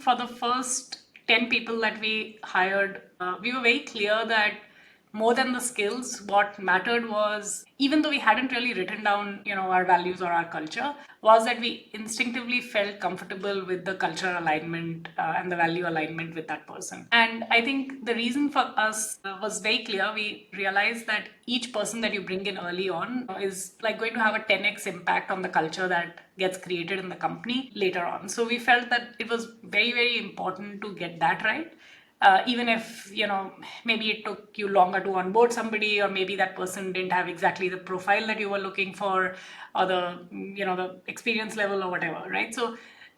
For the first 10 people that we hired, we were very clear that more than the skills, what mattered was, even though we hadn't really written down, our values or our culture, was that we instinctively felt comfortable with the cultural alignment and the value alignment with that person. And I think the reason for us was very clear. We realized that each person that you bring in early on is like going to have a 10x impact on the culture that gets created in the company later on. So we felt that it was very, very important to get that right. Even if maybe it took you longer to onboard somebody, or maybe that person didn't have exactly the profile that you were looking for, or the experience level or whatever, right? So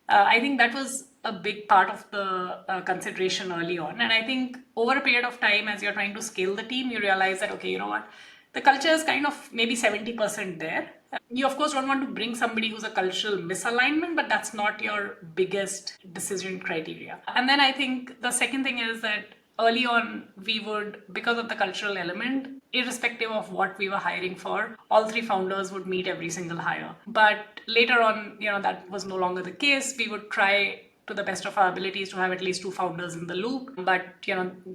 I think that was a big part of the consideration early on. And I think over a period of time, as you're trying to scale the team, you realize that, okay, you know what, the culture is kind of maybe 70% there. You of course don't want to bring somebody who's a cultural misalignment, but that's not your biggest decision criteria. And then I think the second thing is that early on we would, because of the cultural element, irrespective of what we were hiring for, all three founders would meet every single hire. But later on, that was no longer the case. We would try to the best of our abilities to have at least two founders in the loop, but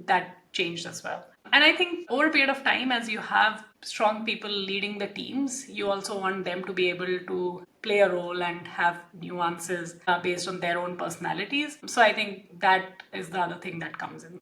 that changed as well. And I think over a period of time, as you have strong people leading the teams, you also want them to be able to play a role and have nuances based on their own personalities. So I think that is the other thing that comes in.